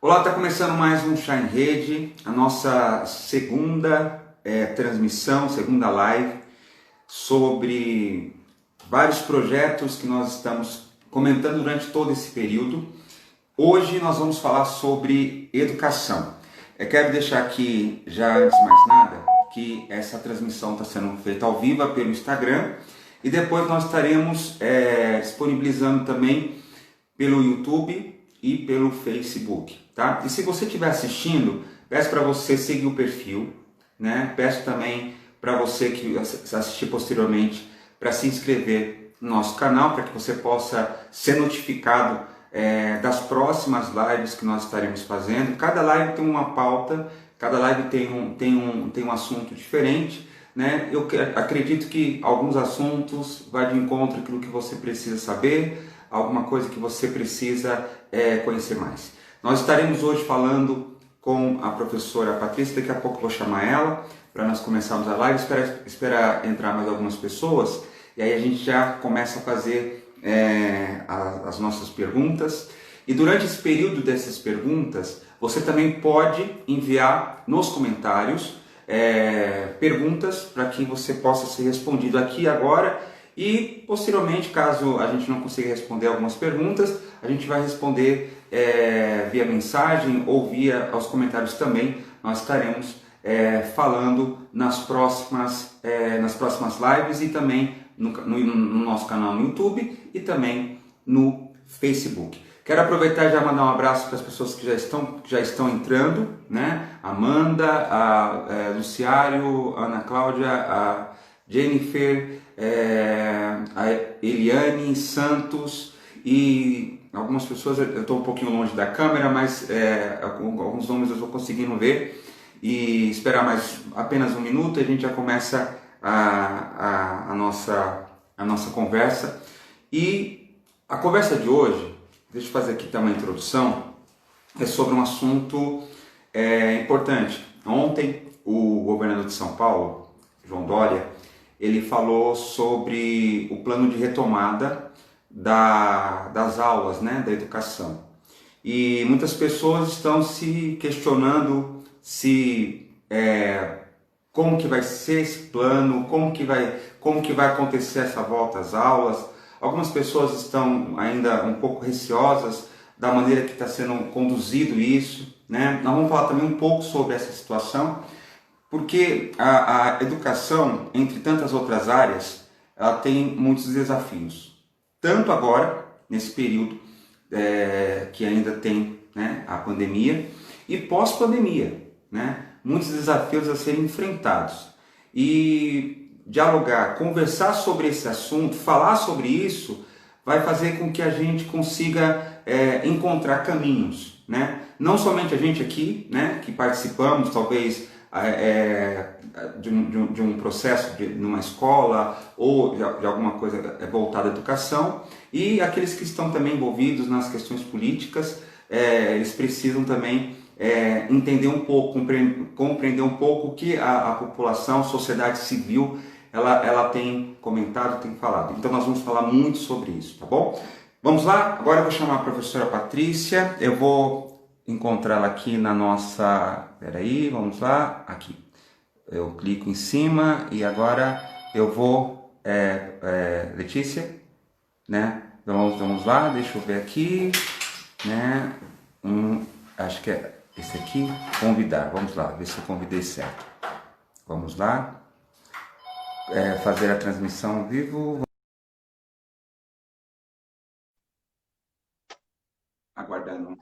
Olá, está começando mais um Shine Rede, a nossa segunda transmissão, segunda live sobre vários projetos que nós estamos comentando durante todo esse período. Hoje nós vamos falar sobre educação. Eu quero deixar aqui, já antes de mais nada, que essa transmissão está sendo feita ao vivo pelo Instagram e depois nós estaremos disponibilizando também pelo YouTube e pelo Facebook, tá? E se você estiver assistindo, peço para você seguir o perfil, né? Peço também para você que assistir posteriormente para se inscrever no nosso canal, para que você possa ser notificado das próximas lives que nós estaremos fazendo. Cada live tem uma pauta, cada live tem um assunto diferente, né? Eu acredito que alguns assuntos vão de encontro àquilo que você precisa saber, alguma coisa que você precisa conhecer mais. Nós estaremos hoje falando com a professora Patrícia, daqui a pouco eu vou chamar ela para nós começarmos a live, esperar entrar mais algumas pessoas e aí a gente já começa a fazer as nossas perguntas. E durante esse período dessas perguntas, você também pode enviar nos comentários perguntas para que você possa ser respondido aqui agora. E posteriormente, caso a gente não consiga responder algumas perguntas, a gente vai responder via mensagem ou via os comentários também. Nós estaremos falando nas próximas lives e também no nosso canal no YouTube e também no Facebook. Quero aproveitar e já mandar um abraço para as pessoas que já estão entrando, né? Amanda, a Luciário, a Ana Cláudia, a Jennifer, a Eliane Santos e algumas pessoas. Eu estou um pouquinho longe da câmera, mas alguns nomes eu estou conseguindo ver. E esperar mais apenas um minuto e a gente já começa a nossa conversa. E a conversa de hoje, deixa eu fazer aqui também uma introdução, é sobre um assunto importante. Ontem o governador de São Paulo, João Dória, ele falou sobre o plano de retomada das aulas, né, da educação. E muitas pessoas estão se questionando como que vai ser esse plano, como que vai acontecer essa volta às aulas. Algumas pessoas estão ainda um pouco receosas da maneira que está sendo conduzido isso, né? Nós vamos falar também um pouco sobre essa situação, porque a educação, entre tantas outras áreas, ela tem muitos desafios. Tanto agora, nesse período que ainda tem, né, a pandemia, e pós-pandemia, né? Muitos desafios a serem enfrentados. E dialogar, conversar sobre esse assunto, falar sobre isso, vai fazer com que a gente consiga encontrar caminhos, né? Não somente a gente aqui, né, que participamos, talvez, de um processo numa escola ou de alguma coisa voltada à educação, e aqueles que estão também envolvidos nas questões políticas, eles precisam também entender um pouco, compreender um pouco o que a população, a sociedade civil, ela tem comentado, tem falado. Então nós vamos falar muito sobre isso, tá bom? Vamos lá? Agora eu vou chamar a professora Patrícia, eu vou encontrá-la aqui na nossa... Peraí, vamos lá, aqui. Eu clico em cima e agora eu vou... Letícia, né? Vamos lá, deixa eu ver aqui, né? Acho que é esse aqui, convidar. Vamos lá, ver se eu convidei certo. Vamos lá. Fazer a transmissão ao vivo. Aguardando um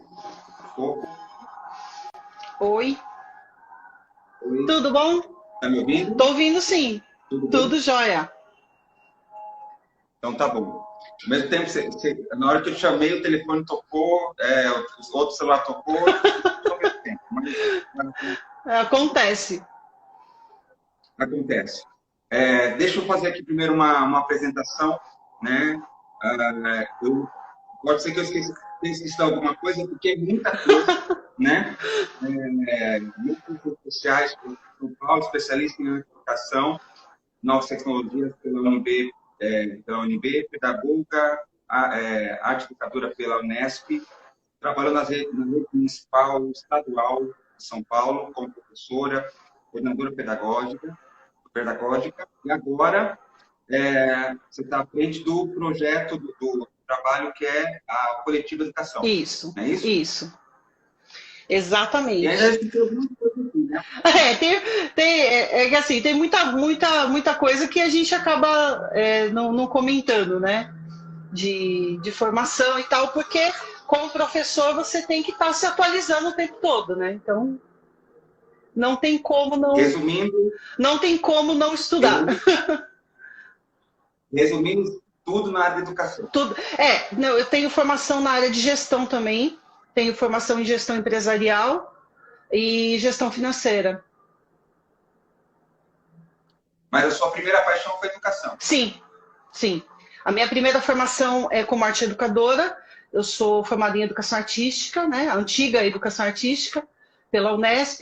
pouco. Oi, Oi, tudo bom? tá me ouvindo? Tô ouvindo sim, Tudo bem? tudo jóia. Então tá bom. Ao mesmo tempo, na hora que eu chamei, o telefone tocou, o outro celular tocou, tudo ao mesmo tempo. Mas Acontece. acontece. Deixa eu fazer aqui primeiro uma apresentação, né? Pode ser que eu esqueça de alguma coisa, porque é muita coisa, né? Muitas redes sociais, São Paulo, especialista em educação, novas tecnologias pela UNB, pedagoga, arte educadora pela Unesp. trabalhou na rede municipal, estadual de São Paulo, como professora, coordenadora pedagógica, e agora você está à frente do projeto, do trabalho que é a Coletiva Educação. Isso, não é isso? isso. Exatamente. E ainda tem algumas coisas assim, né? Que assim, tem muita coisa que a gente acaba não comentando, né? De formação e tal, porque como professor você tem que estar se atualizando o tempo todo, né? Então não tem como não estudar. Resumindo tudo na área da educação. Tudo. Não, eu tenho formação na área de gestão também, tenho formação em gestão empresarial e gestão financeira. Mas a sua primeira paixão foi a educação? Sim, sim. A minha primeira formação é como arte educadora. Eu sou formada em educação artística, né? A antiga educação artística, pela Unesp,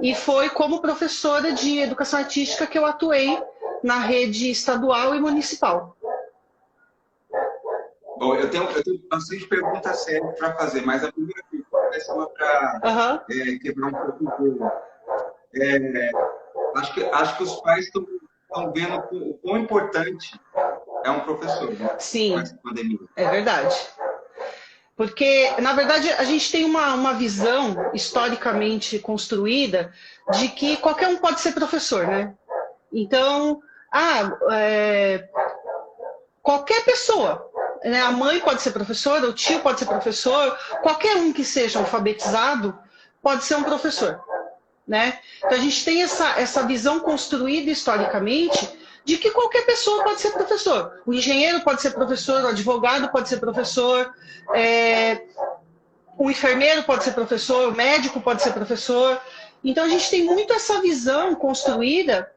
e foi como professora de educação artística que eu atuei na rede estadual e municipal. Bom, eu tenho bastante perguntas sérias para fazer, mas a primeira pergunta é só para quebrar um pouco o gelo. Acho que os pais estão vendo o quão importante é um professor, né? Sim, com essa pandemia. É verdade. Porque, na verdade, a gente tem uma visão historicamente construída de que qualquer um pode ser professor, né? Então, qualquer pessoa, né? A mãe pode ser professora, o tio pode ser professor, qualquer um que seja alfabetizado pode ser um professor, né? Então a gente tem essa visão construída historicamente de que qualquer pessoa pode ser professor. O engenheiro pode ser professor, o advogado pode ser professor, o enfermeiro pode ser professor, o médico pode ser professor. Então a gente tem muito essa visão construída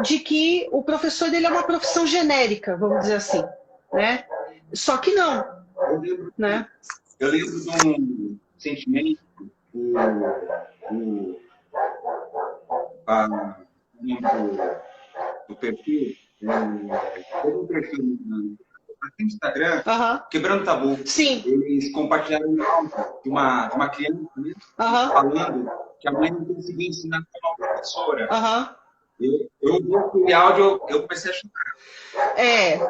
de que o professor ele é uma profissão genérica, vamos dizer assim, né? Só que não, né? Eu lembro de um sentimento do perfil, tem um perfil aqui no Instagram, Quebrando Tabu. Sim. Eles compartilharam um áudio de uma criança falando que a mãe não conseguia ensinar como uma professora. Eu ouvi aquele áudio, eu comecei a chorar.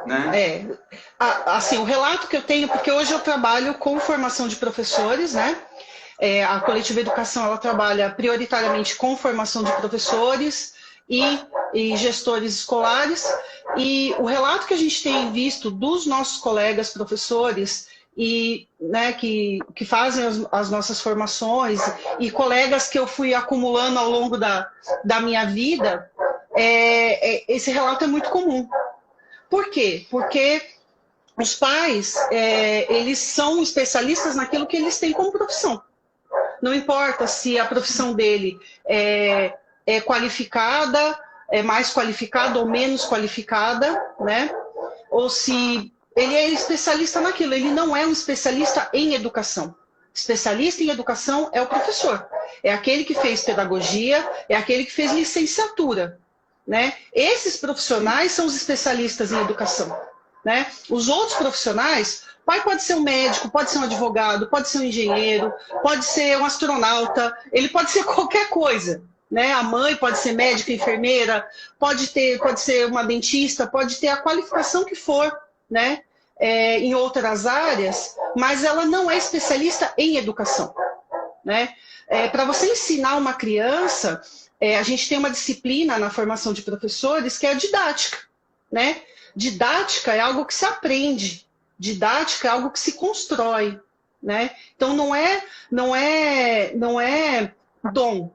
Né? Assim, o relato que eu tenho, porque hoje eu trabalho com formação de professores, né? A Coletiva Educação ela trabalha prioritariamente com formação de professores e gestores escolares, e o relato que a gente tem visto dos nossos colegas professores e, né, que fazem as nossas formações e colegas que eu fui acumulando ao longo da minha vida, esse relato é muito comum. Por quê? Porque os pais, eles são especialistas naquilo que eles têm como profissão. Não importa se a profissão dele é qualificada, é mais qualificada ou menos qualificada, né? Ou se ele é especialista naquilo, ele não é um especialista em educação. Especialista em educação é o professor, é aquele que fez pedagogia, é aquele que fez licenciatura, né? Esses profissionais são os especialistas em educação, né? Os outros profissionais, o pai pode ser um médico, pode ser um advogado, pode ser um engenheiro, pode ser um astronauta, ele pode ser qualquer coisa, né? A mãe pode ser médica, enfermeira, pode ser uma dentista, pode ter a qualificação que for, né? Em outras áreas, mas ela não é especialista em educação, né? Para você ensinar uma criança, a gente tem uma disciplina na formação de professores que é a didática, né? Didática é algo que se aprende, didática é algo que se constrói, né? Então não é dom.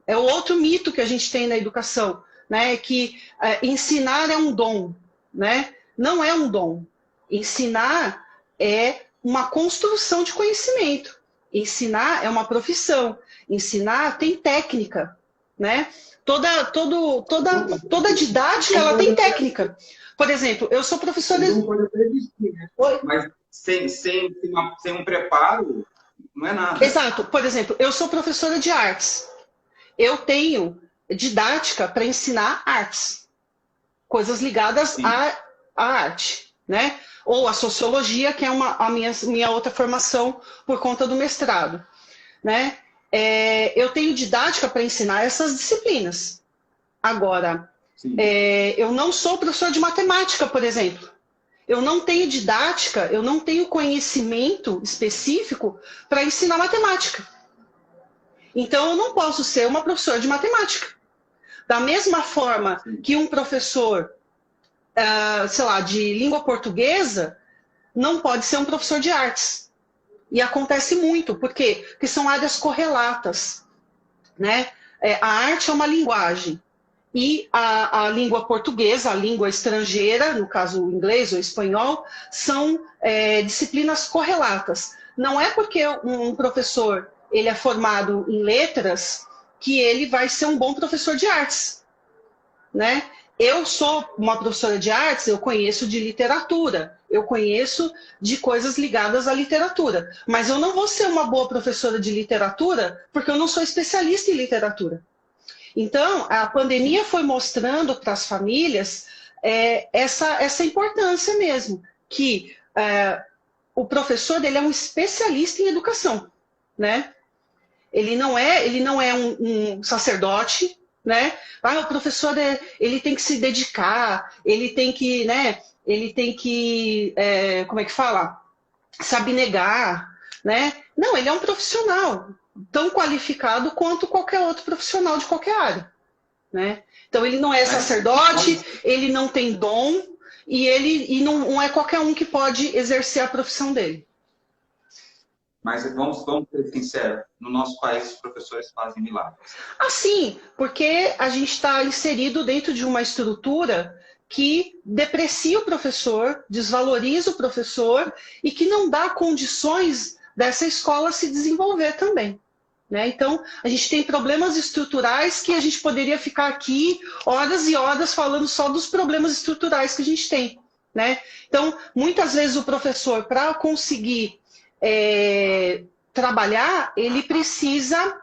É o outro mito que a gente tem na educação, né? Que ensinar é um dom, né? Não é um dom. Ensinar é uma construção de conhecimento. Ensinar é uma profissão. Ensinar tem técnica, né? Toda didática ela tem técnica. Por exemplo, eu sou professora... Não pode até existir, né? Mas sem um preparo, não é nada. Exato. Por exemplo, eu sou professora de artes. Eu tenho didática para ensinar artes. Coisas ligadas à arte, né? Ou a sociologia, que é a minha outra formação por conta do mestrado, né? Eu tenho didática para ensinar essas disciplinas. Agora, eu não sou professor de matemática, por exemplo. Eu não tenho didática, eu não tenho conhecimento específico para ensinar matemática. Então, eu não posso ser uma professora de matemática. Da mesma forma que um professor, sei lá, de língua portuguesa, não pode ser um professor de artes. E acontece muito, por quê? Porque são áreas correlatas, né? A arte é uma linguagem. E a língua portuguesa, a língua estrangeira, no caso o inglês ou espanhol, são disciplinas correlatas. Não é porque um professor ele é formado em letras que ele vai ser um bom professor de artes, né? Eu sou uma professora de artes, eu conheço de literatura, eu conheço de coisas ligadas à literatura, mas eu não vou ser uma boa professora de literatura porque eu não sou especialista em literatura. Então, a pandemia foi mostrando para as famílias essa importância mesmo, que o professor ele é um especialista em educação, né? Ele não é um sacerdote, né? O professor ele tem que se dedicar, ele tem que, né? Ele tem que, como é que fala? Se abnegar, né? Não, ele é um profissional tão qualificado quanto qualquer outro profissional de qualquer área, né? Então ele não é sacerdote, ele não tem dom e não é qualquer um que pode exercer a profissão dele. Mas vamos ser sinceros, no nosso país os professores fazem milagres. Assim, porque a gente está inserido dentro de uma estrutura que deprecia o professor, desvaloriza o professor e que não dá condições dessa escola se desenvolver também, né? Então, a gente tem problemas estruturais que a gente poderia ficar aqui horas e horas falando só dos problemas estruturais que a gente tem, né? Então, muitas vezes o professor, para conseguir trabalhar, ele precisa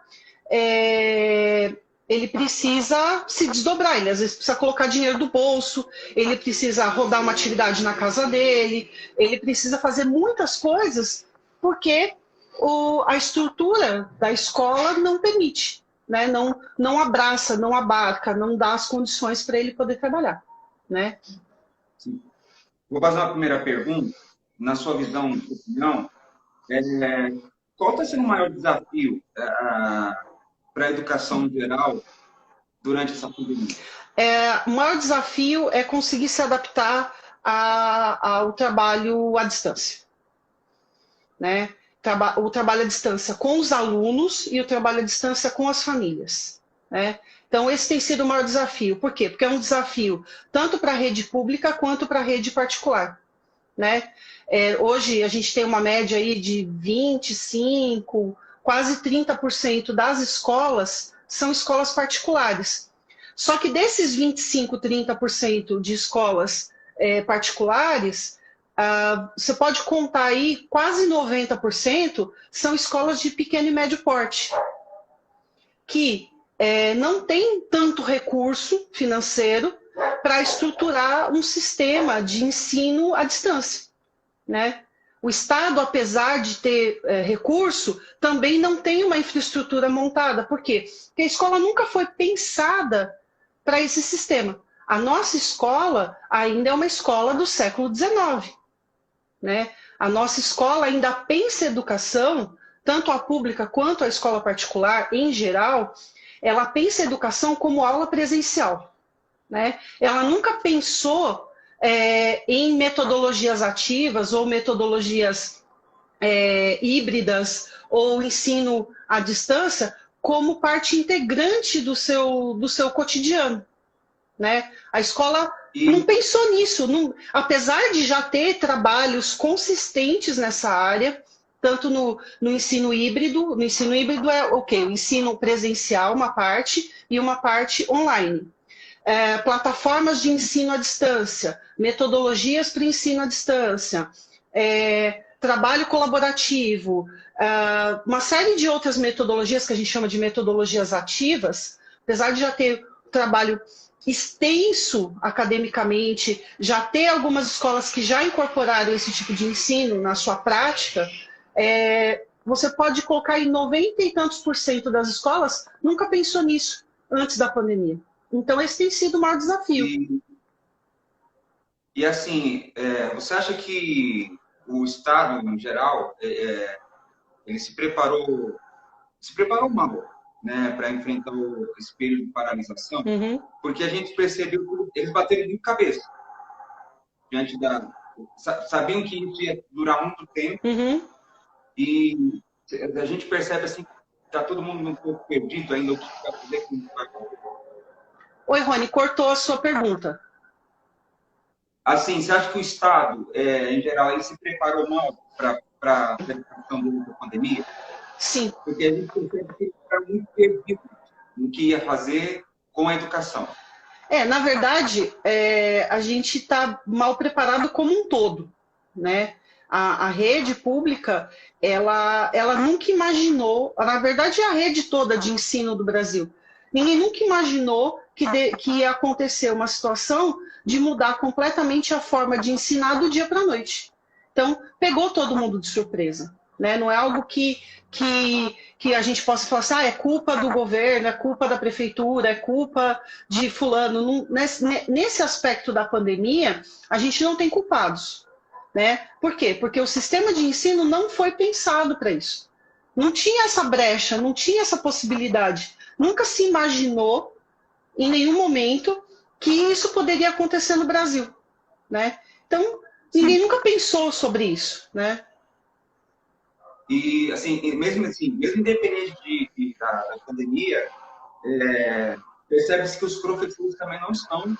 se desdobrar, ele às vezes precisa colocar dinheiro do bolso, ele precisa rodar uma atividade na casa dele, ele precisa fazer muitas coisas porque a estrutura da escola não permite, né? Não abraça, não abarca, não dá as condições para ele poder trabalhar, né? Sim. Vou fazer uma primeira pergunta. Na sua visão, na sua opinião, qual está sendo o maior desafio para a educação em geral durante essa pandemia? O maior desafio é conseguir se adaptar ao trabalho à distância, né? O trabalho à distância com os alunos e o trabalho à distância com as famílias, né? Então, esse tem sido o maior desafio. Por quê? Porque é um desafio tanto para a rede pública quanto para a rede particular, né? Hoje, a gente tem uma média aí de 25%, quase 30% das escolas são escolas particulares. Só que desses 25%, 30% de escolas particulares, você pode contar aí quase 90% são escolas de pequeno e médio porte, que não tem tanto recurso financeiro para estruturar um sistema de ensino à distância, né? O Estado, apesar de ter recurso, também não tem uma infraestrutura montada. Por quê? Porque a escola nunca foi pensada para esse sistema. A nossa escola ainda é uma escola do século XIX, né? A nossa escola ainda pensa educação, tanto a pública quanto a escola particular, em geral, ela pensa educação como aula presencial, né? Ela nunca pensou em metodologias ativas ou metodologias híbridas ou ensino à distância como parte integrante do seu cotidiano, né? A escola não pensou nisso, apesar de já ter trabalhos consistentes nessa área, tanto no ensino híbrido. No ensino híbrido é o quê? O ensino presencial, uma parte, e uma parte online. Plataformas de ensino à distância, metodologias para ensino à distância, trabalho colaborativo, uma série de outras metodologias que a gente chama de metodologias ativas, apesar de já ter trabalho extenso academicamente, já ter algumas escolas que já incorporaram esse tipo de ensino na sua prática, você pode colocar em 90 e tantos por cento das escolas nunca pensou nisso antes da pandemia. Então, esse tem sido o maior desafio. E assim, você acha que o Estado, em geral, ele se preparou mal, né, para enfrentar esse período de paralisação? Uhum. Porque a gente percebeu que eles bateram de cabeça diante sabiam que isso ia durar muito tempo. Uhum. E a gente percebe assim, que está todo mundo um pouco perdido ainda, o que vai fazer com o. Oi, Rony, cortou a sua pergunta. Assim, você acha que o Estado, em geral, ele se preparou mal para a questão da pandemia? Sim. Porque a gente percebe que ele está muito perdido no que ia fazer com a educação. Na verdade, a gente está mal preparado como um todo, né? A rede pública, ela nunca imaginou, na verdade, é a rede toda de ensino do Brasil. Ninguém nunca imaginou que ia acontecer uma situação de mudar completamente a forma de ensinar do dia para a noite. Então, pegou todo mundo de surpresa, né? Não é algo que a gente possa falar assim, é culpa do governo, é culpa da prefeitura, é culpa de fulano. Nesse aspecto da pandemia, a gente não tem culpados, né? Por quê? Porque o sistema de ensino não foi pensado para isso. Não tinha essa brecha, não tinha essa possibilidade. Nunca se imaginou, em nenhum momento, que isso poderia acontecer no Brasil, né? Então, ninguém nunca pensou sobre isso, né? E, mesmo independente da pandemia, percebe-se que os professores também não estão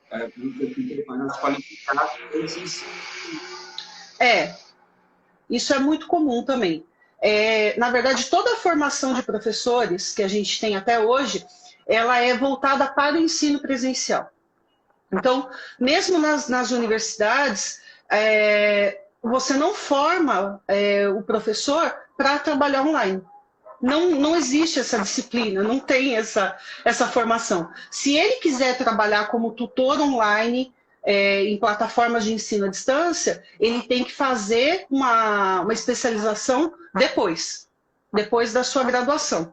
preparados, qualificados para esse ensino. Isso é muito comum também. Na verdade, toda a formação de professores que a gente tem até hoje, ela é voltada para o ensino presencial. Então, mesmo nas universidades, você não forma o professor para trabalhar online. Não existe essa disciplina, não tem essa formação. Se ele quiser trabalhar como tutor online, em plataformas de ensino à distância, ele tem que fazer uma especialização depois da sua graduação.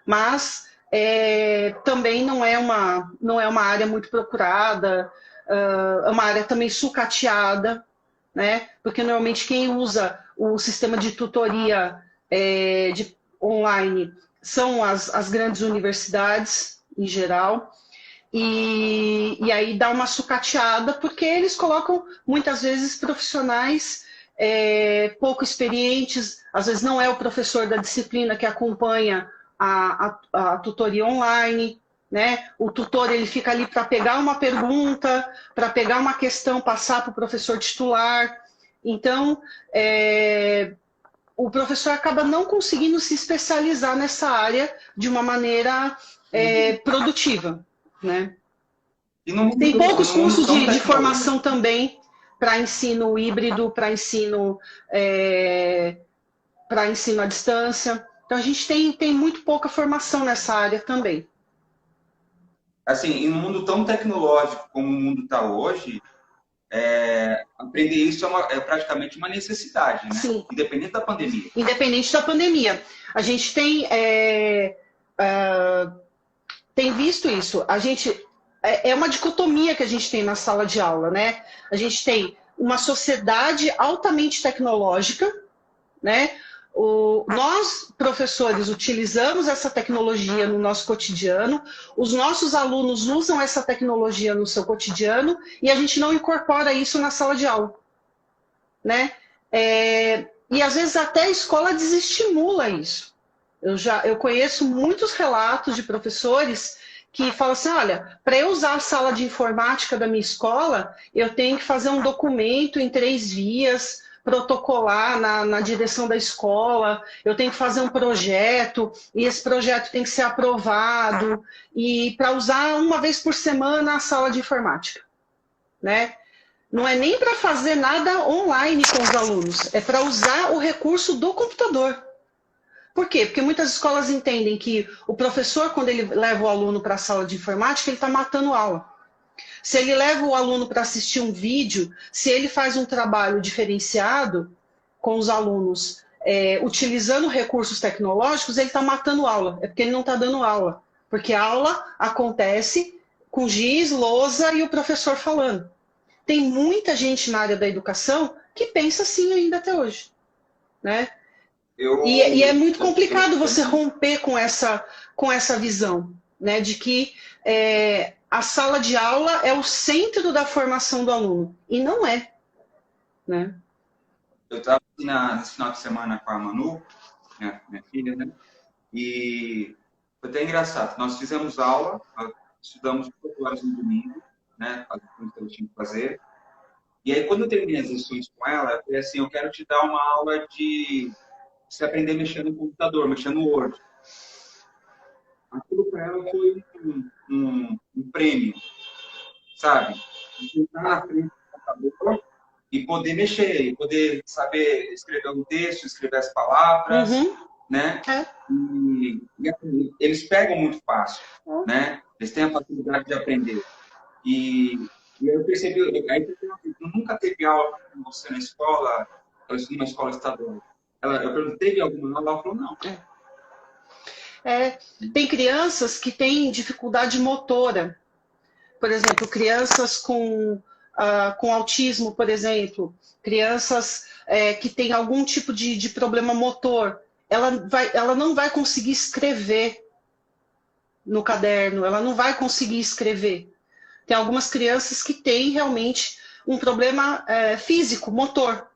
Mas também não é uma área muito procurada, é uma área também sucateada, né? Porque normalmente quem usa o sistema de tutoria online são as grandes universidades em geral, e aí dá uma sucateada, porque eles colocam muitas vezes profissionais pouco experientes, às vezes não é o professor da disciplina que acompanha a tutoria online, né? O tutor ele fica ali para pegar uma pergunta, para pegar uma questão, passar para o professor titular. Então, o professor acaba não conseguindo se especializar nessa área de uma maneira produtiva, né? Tem poucos cursos de formação também para ensino híbrido, para ensino à distância. Então, a gente tem muito pouca formação nessa área também. Assim, em um mundo tão tecnológico como o mundo está hoje, aprender isso é praticamente uma necessidade, né? Sim. Independente da pandemia. Independente da pandemia. A gente tem visto isso. É uma dicotomia que a gente tem na sala de aula, né? A gente tem uma sociedade altamente tecnológica, né? Nós, professores, utilizamos essa tecnologia no nosso cotidiano, os nossos alunos usam essa tecnologia no seu cotidiano e a gente não incorpora isso na sala de aula, né? E às vezes até a escola desestimula isso. Eu conheço muitos relatos de professores que falam assim, olha, para eu usar a sala de informática da minha escola, eu tenho que fazer um documento em 3 vias, protocolar na direção da escola, eu tenho que fazer um projeto, e esse projeto tem que ser aprovado, e para usar uma vez por semana a sala de informática, né? Não é nem para fazer nada online com os alunos, é para usar o recurso do computador. Por quê? Porque muitas escolas entendem que o professor, quando ele leva o aluno para a sala de informática, ele está matando aula. Se ele leva o aluno para assistir um vídeo, se ele faz um trabalho diferenciado com os alunos, utilizando recursos tecnológicos, ele está matando aula. É porque ele não está dando aula. Porque a aula acontece com giz, lousa e o professor falando. Tem muita gente na área da educação que pensa assim ainda até hoje, né? E é muito complicado você romper com essa visão, né? De que a sala de aula é o centro da formação do aluno. E não é, né? Eu estava nesse final de semana com a Manu, minha filha, né? E foi até engraçado. Nós fizemos aula, estudamos 4 horas no domingo, né? As lições que eu tinha que fazer. E aí, quando eu terminei as lições com ela, eu falei assim, eu quero te dar uma aula de você aprender a mexer no computador, mexer no Word. Aquilo para ela foi um prêmio, sabe? Sentar na frente do computador e poder mexer, e poder saber escrever um texto, escrever as palavras, né? E assim, eles pegam muito fácil, né? Eles têm a facilidade de aprender. E eu percebi, aí nunca teve aula com você na escola, eu estudo numa escola estadual. Eu perguntei, teve alguma aula? Ela falou, não. Tem crianças que têm dificuldade motora. Por exemplo, crianças com autismo, por exemplo, crianças que têm algum tipo de problema motor. Ela não vai conseguir escrever no caderno, ela não vai conseguir escrever. Tem algumas crianças que têm realmente um problema físico, motor.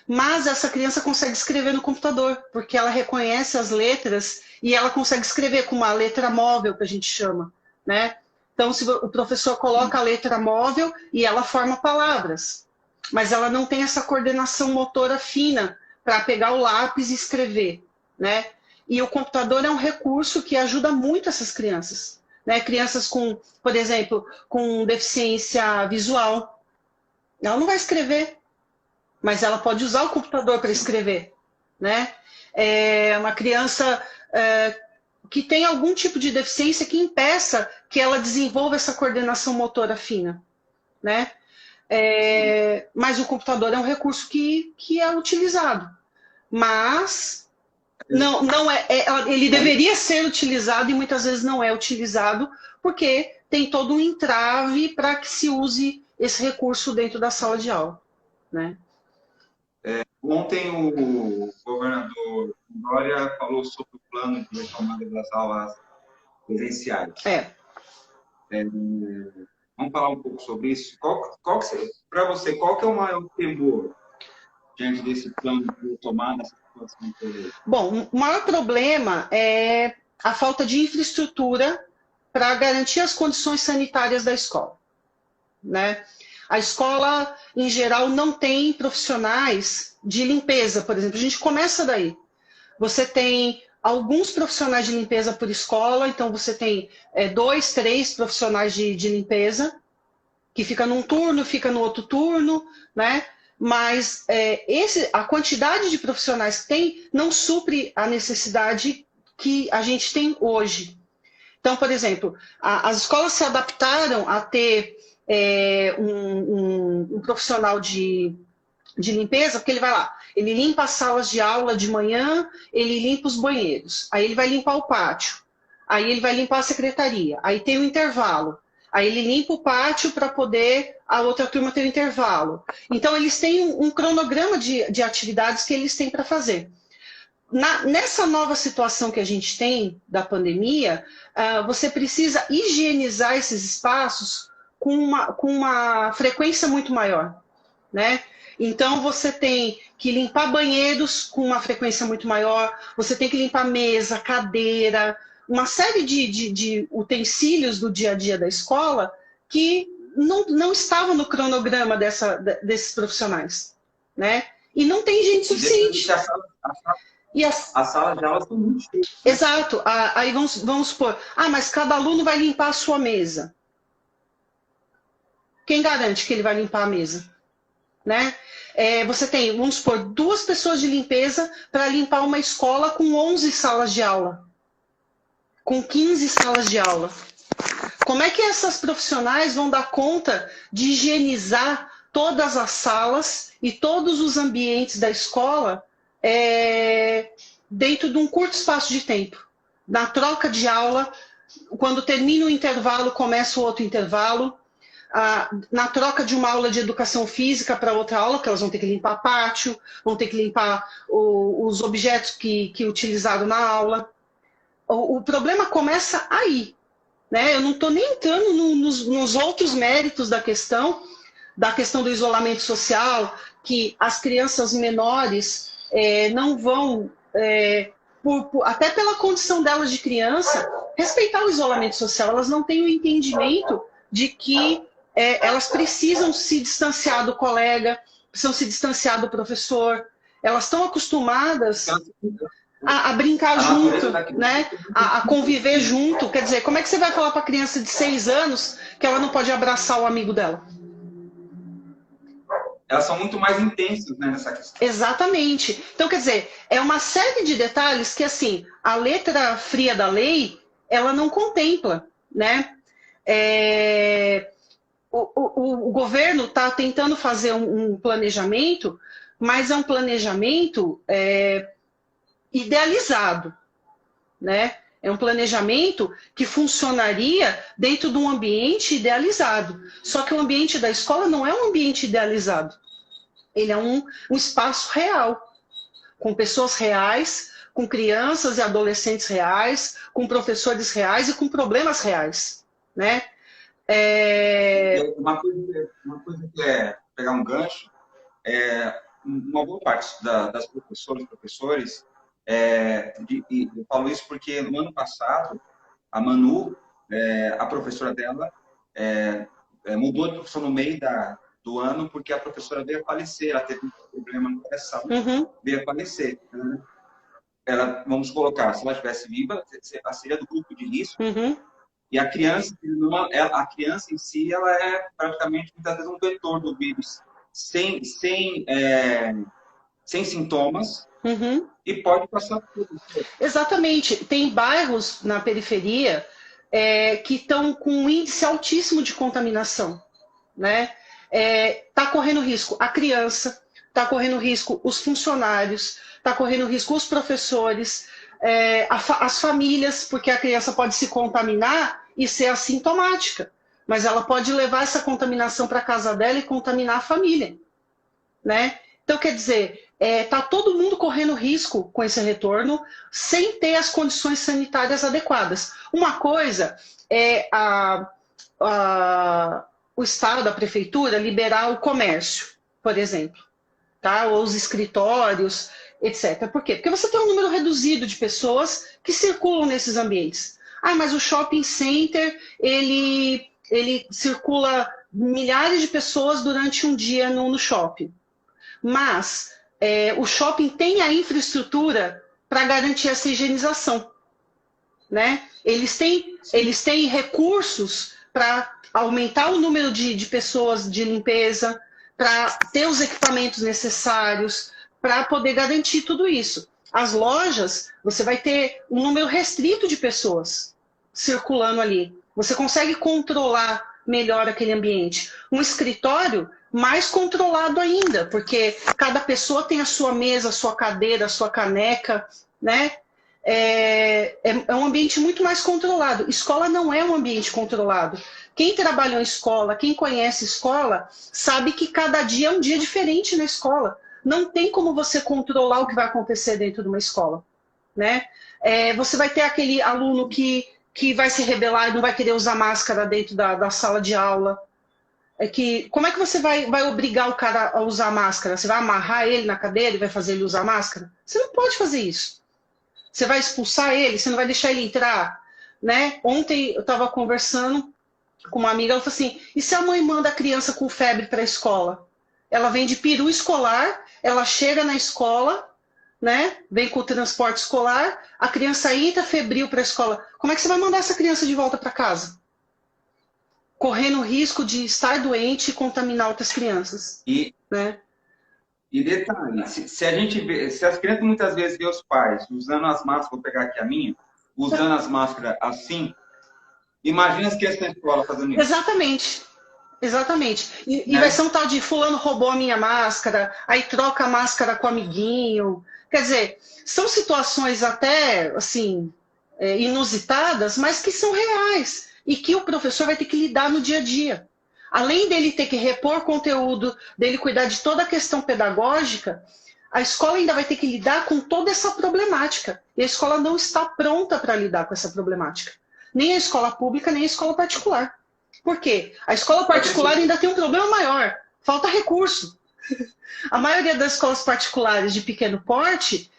Mas essa criança consegue escrever no computador, porque ela reconhece as letras e ela consegue escrever com uma letra móvel, que a gente chama, né? Então, se o professor coloca a letra móvel e ela forma palavras, mas ela não tem essa coordenação motora fina para pegar o lápis e escrever, né? E o computador é um recurso que ajuda muito essas crianças, né? Crianças com, por exemplo, com deficiência visual, ela não vai escrever, mas ela pode usar o computador para escrever, né? Uma criança que tem algum tipo de deficiência que impeça que ela desenvolva essa coordenação motora fina, né? Mas o computador é um recurso que é utilizado, mas ele deveria ser utilizado e muitas vezes não é utilizado porque tem todo um entrave para que se use esse recurso dentro da sala de aula, né? Ontem o governador Dória falou sobre o plano de retomada das aulas presenciais. Vamos falar um pouco sobre isso? Para você, qual que é o maior temor diante desse plano de retomada dessa situação? Bom, o maior problema é a falta de infraestrutura para garantir as condições sanitárias da escola, né? A escola, em geral, não tem profissionais de limpeza, por exemplo. A gente começa daí. Você tem alguns profissionais de limpeza por escola, então você tem 2, 3 profissionais de limpeza, que fica num turno, fica no outro turno, né? Mas a quantidade de profissionais que tem não supre a necessidade que a gente tem hoje. Então, por exemplo, as escolas se adaptaram a ter um profissional de limpeza, porque ele vai lá, ele limpa as salas de aula de manhã, ele limpa os banheiros, aí ele vai limpar o pátio, aí ele vai limpar a secretaria, aí tem o intervalo, aí ele limpa o pátio para poder a outra turma ter o intervalo. Então, eles têm um cronograma de atividades que eles têm para fazer. Nessa nova situação que a gente tem da pandemia, você precisa higienizar esses espaços com uma frequência muito maior, né? Então, você tem que limpar banheiros com uma frequência muito maior, você tem que limpar mesa, cadeira, uma série de utensílios do dia a dia da escola que não estavam no cronograma desses profissionais, né? E não tem gente suficiente. As salas de aula são muito cheias. Exato. Aí vamos supor, mas cada aluno vai limpar a sua mesa. Quem garante que ele vai limpar a mesa? né? Você tem, vamos supor, 2 pessoas de limpeza para limpar uma escola com 11 salas de aula, com 15 salas de aula. Como é que essas profissionais vão dar conta de higienizar todas as salas e todos os ambientes da escola dentro de um curto espaço de tempo? Na troca de aula, quando termina o intervalo, começa o outro intervalo. Na troca de uma aula de educação física para outra aula, que elas vão ter que limpar pátio, vão ter que limpar os objetos que utilizaram na aula. O problema começa aí, né? Eu não estou nem entrando nos outros méritos da questão do isolamento social, que as crianças menores não vão, até pela condição delas de criança, respeitar o isolamento social. Elas não têm o entendimento de que elas precisam se distanciar do colega, precisam se distanciar do professor. Elas estão acostumadas a brincar junto, né? A conviver junto. Quer dizer, como é que você vai falar para a criança de 6 anos que ela não pode abraçar o amigo dela? Elas são muito mais intensas, né, nessa questão. Exatamente. Então, quer dizer, é uma série de detalhes que, assim, a letra fria da lei, ela não contempla, né? O governo está tentando fazer um planejamento, mas é um planejamento idealizado, né? É um planejamento que funcionaria dentro de um ambiente idealizado. Só que o ambiente da escola não é um ambiente idealizado. Ele é um espaço real, com pessoas reais, com crianças e adolescentes reais, com professores reais e com problemas reais, né? Uma coisa que é pegar um gancho, uma boa parte das professoras e professores, eu falo isso porque no ano passado, a Manu, a professora dela, mudou de profissão no meio do ano porque a professora veio a falecer, ela teve um problema no coração, veio a falecer. Ela, vamos colocar, se ela estivesse viva, ela seria do grupo de risco. E a criança em si, ela é praticamente, muitas vezes, um vetor do vírus, sem sintomas, e pode passar por tudo. Exatamente. Tem bairros na periferia que estão com um índice altíssimo de contaminação, né? Tá correndo risco a criança, tá correndo risco os funcionários, tá correndo risco os professores, as famílias, porque a criança pode se contaminar e ser assintomática, mas ela pode levar essa contaminação para casa dela e contaminar a família, né? Então, quer dizer, tá todo mundo correndo risco com esse retorno sem ter as condições sanitárias adequadas. Uma coisa é o Estado, a Prefeitura, liberar o comércio, por exemplo, tá? Ou os escritórios, etc. Por quê? Porque você tem um número reduzido de pessoas que circulam nesses ambientes. Mas o shopping center, ele circula milhares de pessoas durante um dia no shopping. Mas o shopping tem a infraestrutura para garantir essa higienização, né? Eles têm recursos para aumentar o número de pessoas de limpeza, para ter os equipamentos necessários, para poder garantir tudo isso. As lojas, você vai ter um número restrito de pessoas circulando ali. Você consegue controlar melhor aquele ambiente. Um escritório, mais controlado ainda, porque cada pessoa tem a sua mesa, a sua cadeira, a sua caneca, né? É um ambiente muito mais controlado. Escola não é um ambiente controlado. Quem trabalha em escola, quem conhece escola, sabe que cada dia é um dia diferente na escola. Não tem como você controlar o que vai acontecer dentro de uma escola, né? Você vai ter aquele aluno que vai se rebelar e não vai querer usar máscara dentro da sala de aula. Como é que você vai obrigar o cara a usar máscara? Você vai amarrar ele na cadeira e vai fazer ele usar máscara? Você não pode fazer isso. Você vai expulsar ele? Você não vai deixar ele entrar? Né? Ontem eu estava conversando com uma amiga, ela falou assim, e se a mãe manda a criança com febre para a escola? Ela vem de peru escolar, ela chega na escola, né? Vem com o transporte escolar, a criança entra febril para a escola. Como é que você vai mandar essa criança de volta para casa? correndo o risco de estar doente e contaminar outras crianças, né? E detalhe, se a gente vê, se as crianças muitas vezes vê os pais usando as máscaras, vou pegar aqui a minha, usando as máscaras assim, imagina as crianças na escola fazendo isso. Exatamente. Exatamente. E Né? vai ser um tal de fulano roubou a minha máscara, aí troca a máscara com o amiguinho. Quer dizer, são situações até, assim, inusitadas, mas que são reais e que o professor vai ter que lidar no dia a dia. Além dele ter que repor conteúdo, dele cuidar de toda a questão pedagógica, a escola ainda vai ter que lidar com toda essa problemática. E a escola não está pronta para lidar com essa problemática. Nem a escola pública, nem a escola particular. Por quê? A escola particular ainda tem um problema maior. Falta recurso. A maioria das escolas particulares de pequeno porte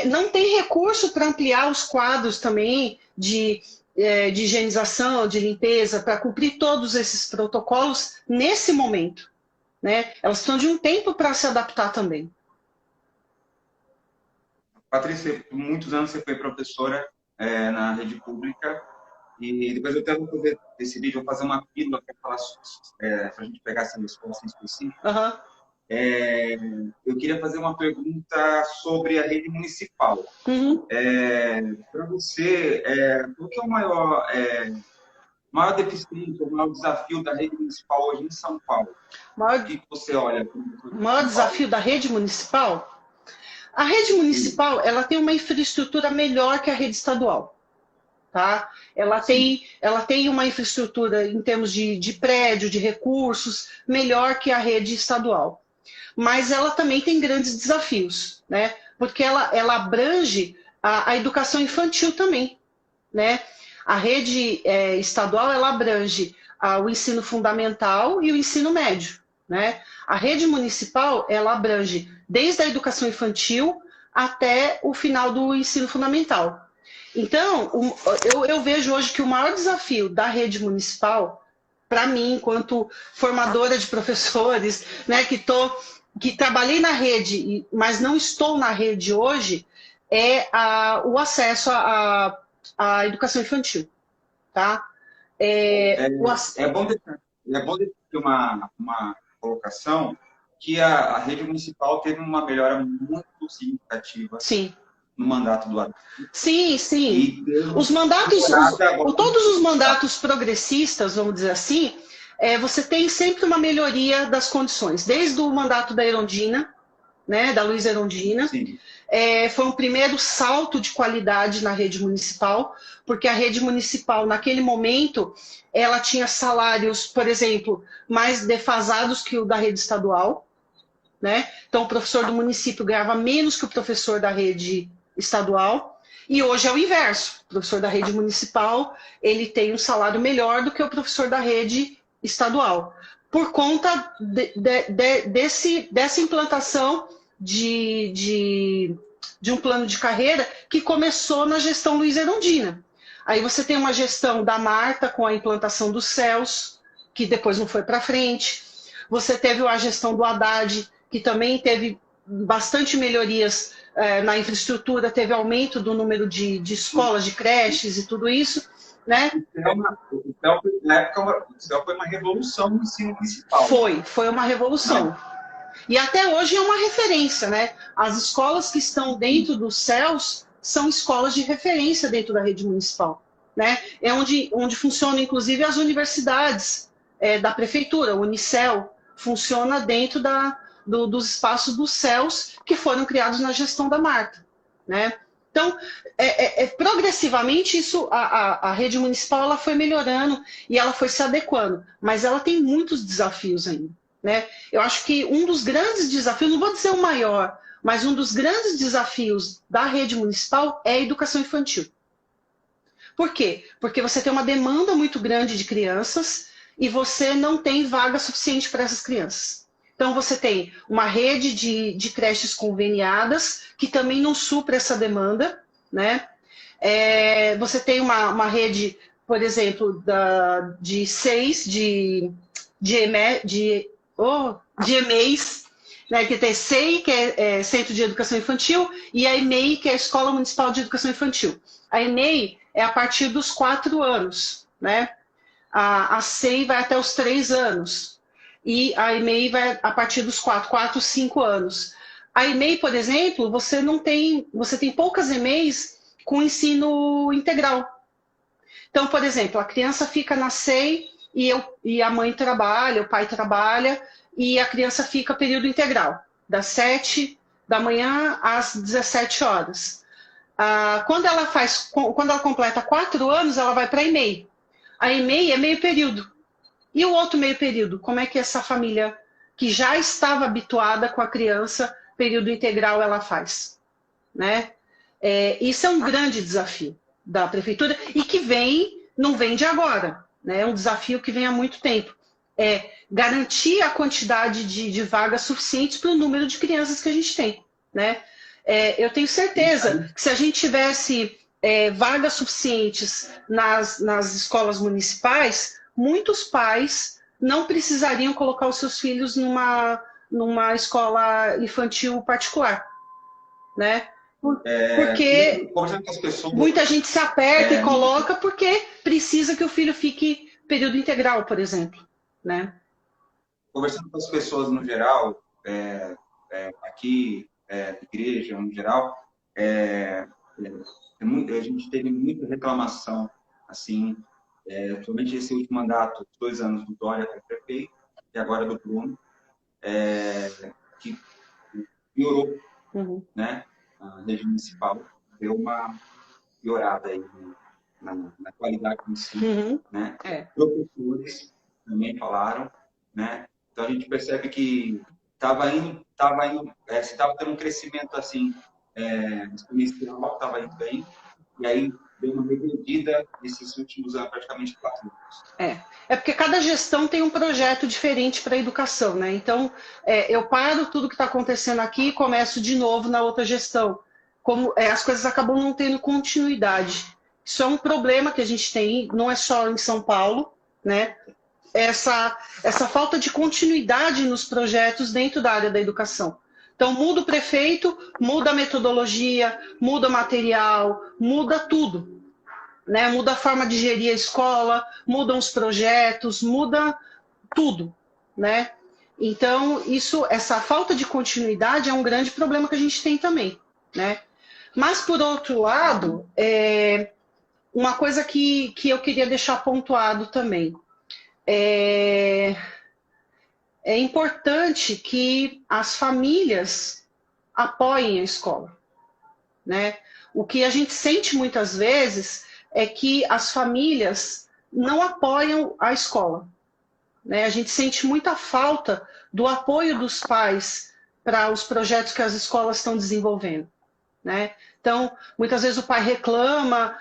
não tem recurso para ampliar os quadros também de higienização, de limpeza, para cumprir todos esses protocolos nesse momento. Né? Elas precisam de um tempo para se adaptar também. Patrícia, por muitos anos você foi professora na rede pública e depois eu até vou fazer esse vídeo, vou fazer uma pílula para a gente pegar essa resposta em específico. Uhum. Eu queria fazer uma pergunta sobre a rede municipal. Uhum. Para você, qual que é o maior deficiência, o maior desafio da rede municipal hoje em São Paulo? O que você olha? O maior desafio da rede municipal? A rede municipal, ela tem uma infraestrutura melhor que a rede estadual. Tá? Ela tem uma infraestrutura em termos de prédio, de recursos, melhor que a rede estadual. Mas ela também tem grandes desafios, né? Porque ela abrange a educação infantil também. Né? A rede estadual ela abrange o ensino fundamental e o ensino médio. Né? A rede municipal ela abrange desde a educação infantil até o final do ensino fundamental. Então, eu vejo hoje que o maior desafio da rede municipal, para mim, enquanto formadora de professores, né, que trabalhei na rede, mas não estou na rede hoje, é o acesso à educação infantil. Tá? É bom ter uma colocação que a rede municipal teve uma melhora muito significativa. Sim. No mandato do Haddad. Sim, sim. Os mandatos, todos os mandatos progressistas, vamos dizer assim, você tem sempre uma melhoria das condições. Desde o mandato da Erundina, né, da Luísa Erundina, foi um primeiro salto de qualidade na rede municipal, porque a rede municipal, naquele momento, ela tinha salários, por exemplo, mais defasados que o da rede estadual. Né? Então, o professor do município ganhava menos que o professor da rede estadual, e hoje é o inverso. O professor da rede municipal ele tem um salário melhor do que o professor da rede estadual, por conta dessa implantação de um plano de carreira que começou na gestão Luísa Erundina. Aí você tem uma gestão da Marta com a implantação dos CELS, que depois não foi para frente. Você teve a gestão do Haddad, que também teve bastante melhorias na infraestrutura, teve aumento do número de escolas, de creches e tudo isso. Né? Na época, o CEL foi uma revolução no ensino municipal. Foi uma revolução. E até hoje é uma referência. Né? As escolas que estão dentro dos CELs são escolas de referência dentro da rede municipal. Né? É onde funcionam, inclusive, as universidades da prefeitura, o Unicel, funciona dentro dos espaços dos CELs que foram criados na gestão da Marta. Né? Então, progressivamente, a rede municipal ela foi melhorando e ela foi se adequando, mas ela tem muitos desafios ainda. Né? Eu acho que um dos grandes desafios, não vou dizer o maior, mas um dos grandes desafios da rede municipal é a educação infantil. Por quê? Porque você tem uma demanda muito grande de crianças e você não tem vaga suficiente para essas crianças. Então, você tem uma rede de creches conveniadas que também não supre essa demanda. Né? Você tem uma rede, por exemplo, de 6 de EMEIs, né? Que tem SEI, que é Centro de Educação Infantil, e a EMEI, que é a Escola Municipal de Educação Infantil. A EMEI é a partir dos 4 anos. Né? A SEI vai até os 3 anos. E a EMEI vai a partir dos 4, 5 anos. A EMEI, por exemplo, você tem poucas EMEIs com ensino integral. Então, por exemplo, a criança fica na SEI e a mãe trabalha, o pai trabalha, e a criança fica período integral, das 7 da manhã às 17 horas. Quando ela completa 4 anos, ela vai para a EMEI. A EMEI é meio período. E o outro meio período? Como é que essa família que já estava habituada com a criança, período integral, ela faz? Né? Isso é um grande desafio da prefeitura e que não vem de agora. Né? É um desafio que vem há muito tempo. Garantir a quantidade de vagas suficientes para o número de crianças que a gente tem. Né? Eu tenho certeza que se a gente tivesse vagas suficientes nas escolas municipais, muitos pais não precisariam colocar os seus filhos numa escola infantil particular. Né? Porque muita gente se aperta e coloca porque precisa que o filho fique período integral, por exemplo. Né? Conversando com as pessoas no geral, aqui, igreja no geral, a gente teve muita reclamação, assim, somente esse último mandato, 2 anos do Dória como prefeito, e agora do Bruno, que piorou, né? A rede municipal deu uma piorada aí na qualidade do ensino, né? Professores também falaram, né? Então a gente percebe que estava tendo um crescimento assim, exponencial, estava indo bem, e aí deu uma regredida nesses últimos anos, praticamente 4 anos. Porque cada gestão tem um projeto diferente para a educação, né? Então, eu paro tudo que está acontecendo aqui e começo de novo na outra gestão. As coisas acabam não tendo continuidade. Isso é um problema que a gente tem, não é só em São Paulo, né? Essa falta de continuidade nos projetos dentro da área da educação. Então, muda o prefeito, muda a metodologia, muda o material, muda tudo. Né? Muda a forma de gerir a escola, mudam os projetos, muda tudo. Né? Então, essa falta de continuidade é um grande problema que a gente tem também. Né? Mas, por outro lado, uma coisa que eu queria deixar pontuado também. É importante que as famílias apoiem a escola. Né? O que a gente sente muitas vezes é que as famílias não apoiam a escola. Né? A gente sente muita falta do apoio dos pais para os projetos que as escolas estão desenvolvendo. Né? Então, muitas vezes o pai reclama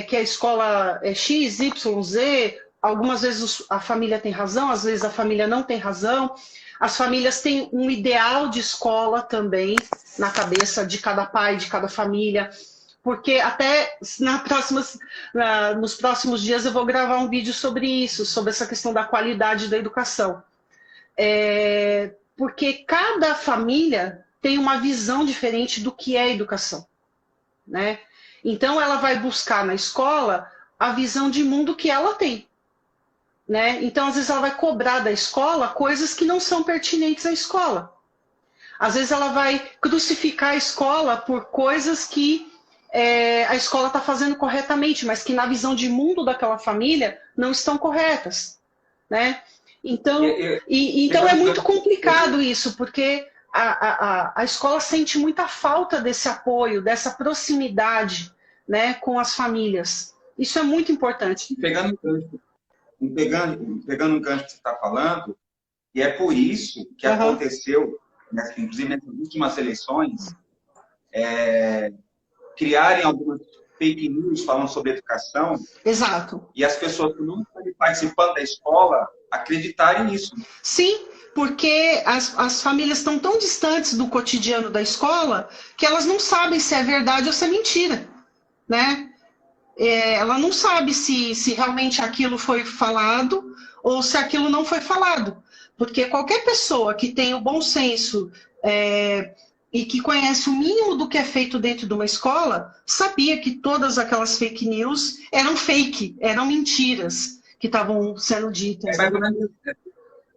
que a escola é X, Y, Z, algumas vezes a família tem razão, às vezes a família não tem razão. As famílias têm um ideal de escola também na cabeça de cada pai, de cada família, porque até nos próximos dias eu vou gravar um vídeo sobre isso, sobre essa questão da qualidade da educação. Porque cada família tem uma visão diferente do que é educação. Né? Então ela vai buscar na escola a visão de mundo que ela tem. Né? Então, às vezes, ela vai cobrar da escola coisas que não são pertinentes à escola. Às vezes, ela vai crucificar a escola por coisas que a escola está fazendo corretamente, mas que na visão de mundo daquela família não estão corretas. Né? Então, então é muito complicado isso, porque a escola sente muita falta desse apoio, dessa proximidade, né, com as famílias. Isso é muito importante. Pegando um gancho que você está falando, e é por isso que aconteceu, inclusive nessas últimas eleições, criarem algumas fake news falando sobre educação. Exato. E as pessoas que não estão participando da escola acreditarem nisso. Sim, porque as famílias estão tão distantes do cotidiano da escola que elas não sabem se é verdade ou se é mentira. Né? Ela não sabe se realmente aquilo foi falado ou se aquilo não foi falado. Porque qualquer pessoa que tem o bom senso e que conhece o mínimo do que é feito dentro de uma escola, sabia que todas aquelas fake news eram fake, eram mentiras. que estavam sendo É ditas. mais ou menos,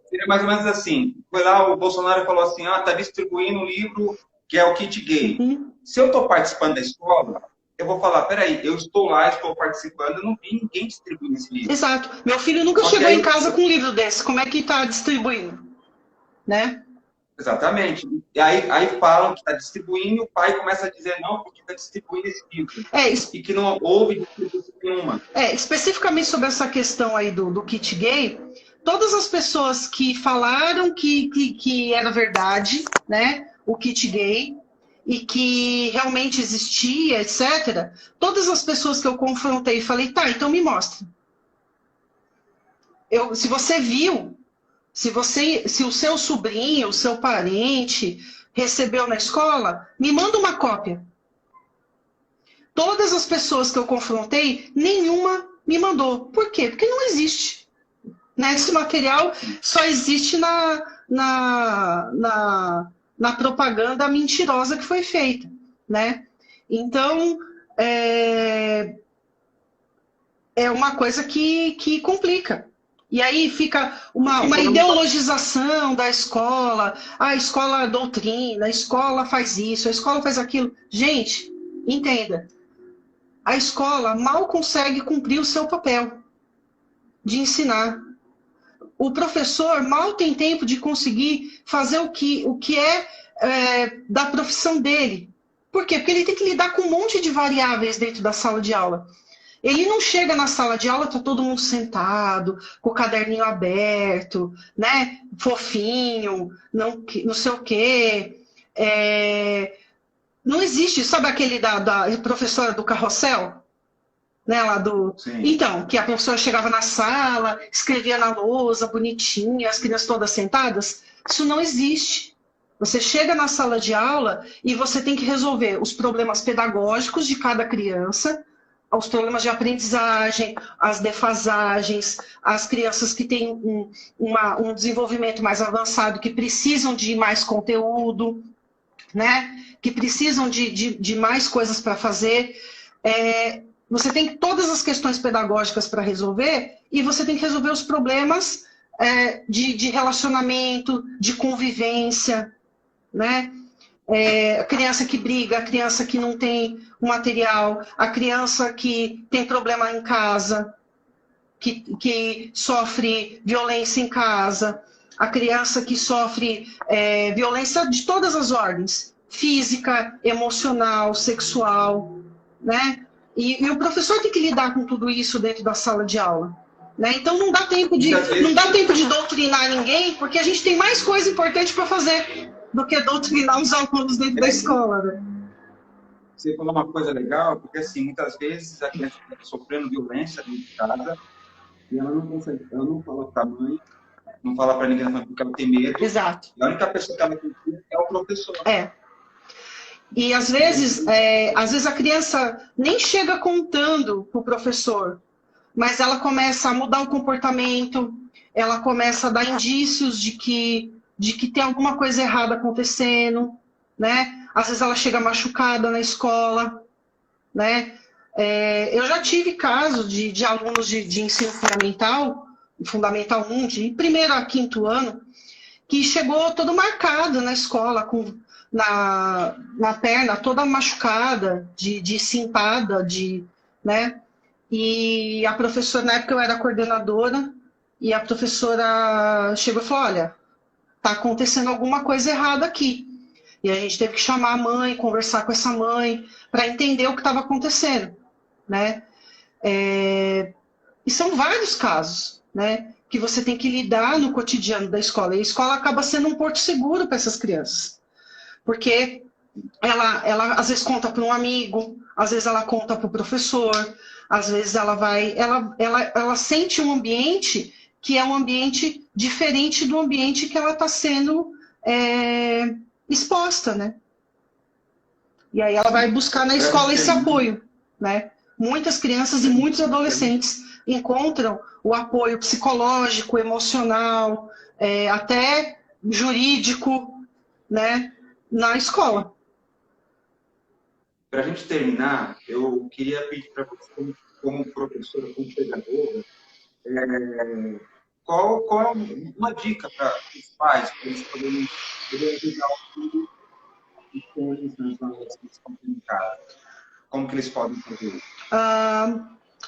seria mais ou menos assim. Foi lá, o Bolsonaro falou assim, tá distribuindo um livro que é o kit gay. Uhum. Se eu estou participando da escola, eu vou falar, peraí, eu estou lá, estou participando, eu não vi ninguém distribuindo esse livro. Exato. Meu filho nunca Só que chegou aí, em casa com um livro desse. Como é que está distribuindo? Né? exatamente. E aí falam que está distribuindo, e o pai começa a dizer não, porque está distribuindo esse livro. É, E que não houve distribuição nenhuma. especificamente sobre essa questão aí do kit gay, todas as pessoas que falaram que era verdade, né, o kit gay, e que realmente existia, etc., todas as pessoas que eu confrontei e falei, tá, então me mostra. Se você viu, se o seu sobrinho, o seu parente recebeu na escola, me manda uma cópia. Todas as pessoas que eu confrontei, nenhuma me mandou. Por quê? Porque não existe. Né? Esse material só existe na propaganda mentirosa que foi feita. Né? Então, é uma coisa que complica. E aí fica uma ideologização da escola, a escola doutrina, a escola faz isso, a escola faz aquilo. Gente, entenda, a escola mal consegue cumprir o seu papel de ensinar. O professor mal tem tempo de conseguir fazer o que é da profissão dele. Por quê? Porque ele tem que lidar com um monte de variáveis dentro da sala de aula. Ele não chega na sala de aula, tá todo mundo sentado, com o caderninho aberto, né? Fofinho, não sei o quê. Não existe, sabe aquele da professora do carrossel? Né, lá do... Então, que a professora chegava na sala, escrevia na lousa, bonitinha, as crianças todas sentadas. Isso não existe. Você chega na sala de aula e você tem que resolver os problemas pedagógicos de cada criança, os problemas de aprendizagem, as defasagens, as crianças que têm um desenvolvimento mais avançado, que precisam de mais conteúdo, né? Que precisam de mais coisas para fazer. Você tem todas as questões pedagógicas para resolver e você tem que resolver os problemas de relacionamento, de convivência, né? A criança que briga, a criança que não tem o material, a criança que tem problema em casa, que sofre violência em casa, a criança que sofre violência de todas as ordens, física, emocional, sexual, né? E o professor tem que lidar com tudo isso dentro da sala de aula. Né? Então não dá tempo de doutrinar ninguém, porque a gente tem mais coisa importante para fazer do que doutrinar os alunos dentro da escola. Né? Você falou uma coisa legal, porque assim, muitas vezes a criança está sofrendo violência dentro de casa e ela não consegue, ela não fala para a mãe, não fala para ninguém porque ela tem medo. Exato. E a única pessoa que ela tem medo é o professor. E às vezes a criança nem chega contando para o professor, mas ela começa a mudar o comportamento, ela começa a dar indícios de que tem alguma coisa errada acontecendo, né? Às vezes ela chega machucada na escola, né? Eu já tive casos de alunos de ensino fundamental 1, de primeiro a quinto ano, que chegou todo marcado na escola, na perna toda machucada, de cintada, né? E a professora, na época eu era coordenadora, e a professora chegou e falou, olha, tá acontecendo alguma coisa errada aqui. E a gente teve que chamar a mãe, conversar com essa mãe, para entender o que estava acontecendo, né? E são vários casos, né? Que você tem que lidar no cotidiano da escola. E a escola acaba sendo um porto seguro para essas crianças. Porque ela às vezes conta para um amigo, às vezes ela conta para o professor, às vezes ela sente um ambiente que é um ambiente diferente do ambiente que ela está sendo exposta, né? E aí ela vai buscar na escola esse apoio, né? Muitas crianças e muitos adolescentes encontram o apoio psicológico, emocional, até jurídico, né? Na escola. Para a gente terminar, eu queria pedir para você, como professora, como pedagoga, Qual é uma dica para os pais, para eles poderem ajudar o filho e ter eles nas horas que estão em casa? Como que eles podem fazer isso?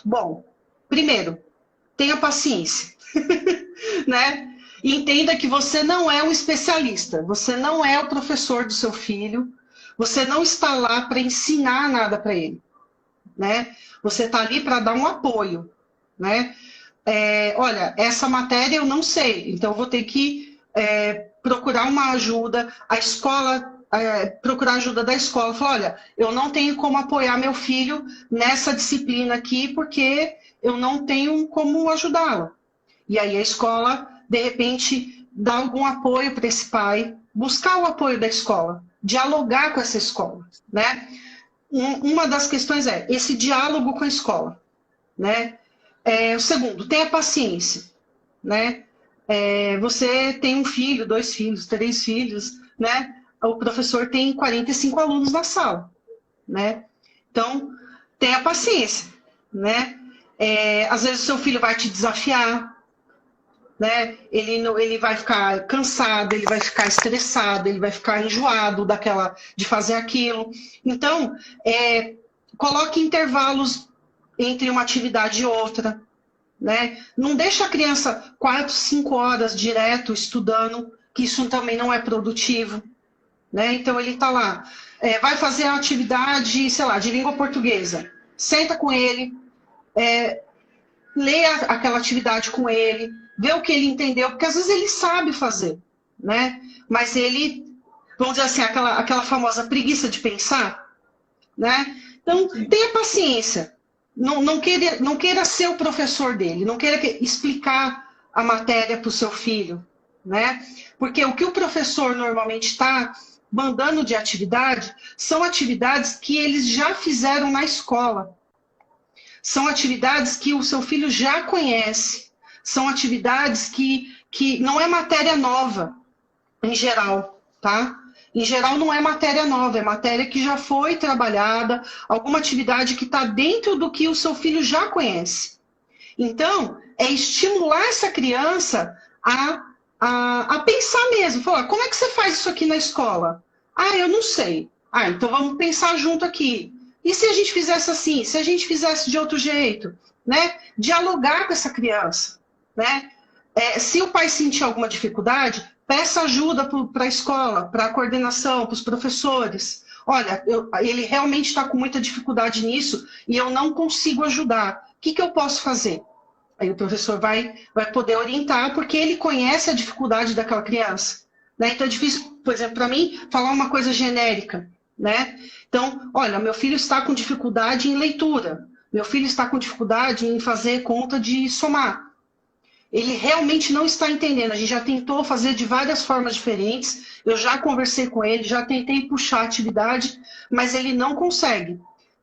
Bom, primeiro, tenha paciência, né? E entenda que você não é um especialista, você não é o professor do seu filho, você não está lá para ensinar nada para ele, né? Você está ali para dar um apoio, né? Olha, essa matéria eu não sei, então eu vou ter que procurar uma ajuda, a escola, procurar ajuda da escola, falar, olha, eu não tenho como apoiar meu filho nessa disciplina aqui, porque eu não tenho como ajudá-lo. E aí a escola, de repente, dá algum apoio para esse pai, buscar o apoio da escola, dialogar com essa escola, né? Uma das questões é esse diálogo com a escola, né? O segundo, tenha paciência, né? Você tem um filho, 2 filhos, 3 filhos, né? O professor tem 45 alunos na sala, né? Então, tenha paciência, né? Às vezes o seu filho vai te desafiar, né? Ele vai ficar cansado, ele vai ficar estressado, ele vai ficar enjoado de fazer aquilo. Então, coloque intervalos entre uma atividade e outra, né? Não deixa a criança 4, 5 horas direto estudando, que isso também não é produtivo, né? Então ele está lá, vai fazer a atividade, sei lá, de língua portuguesa. Senta com ele, lê aquela atividade com ele, vê o que ele entendeu, porque às vezes ele sabe fazer, né? Mas ele, vamos dizer assim, aquela famosa preguiça de pensar, né? Então, tenha paciência. Não queira ser o professor dele, não queira explicar a matéria para o seu filho, né? Porque o que o professor normalmente está mandando de atividade são atividades que eles já fizeram na escola. São atividades que o seu filho já conhece. São atividades que não é matéria nova, em geral, tá? Em geral, não é matéria nova, é matéria que já foi trabalhada, alguma atividade que está dentro do que o seu filho já conhece. Então, é estimular essa criança a pensar mesmo. Falar, como é que você faz isso aqui na escola? Ah, eu não sei. Ah, então vamos pensar junto aqui. E se a gente fizesse assim? Se a gente fizesse de outro jeito? Né? Dialogar com essa criança. Né? Se o pai sentir alguma dificuldade, peça ajuda para a escola, para a coordenação, para os professores. Olha, ele realmente está com muita dificuldade nisso e eu não consigo ajudar. O que eu posso fazer? Aí o professor vai poder orientar, porque ele conhece a dificuldade daquela criança. Né? Então é difícil, por exemplo, para mim, falar uma coisa genérica. Né? Então, olha, meu filho está com dificuldade em leitura. Meu filho está com dificuldade em fazer conta de somar. Ele realmente não está entendendo. A gente já tentou fazer de várias formas diferentes. Eu já conversei com ele, já tentei puxar a atividade, mas ele não consegue.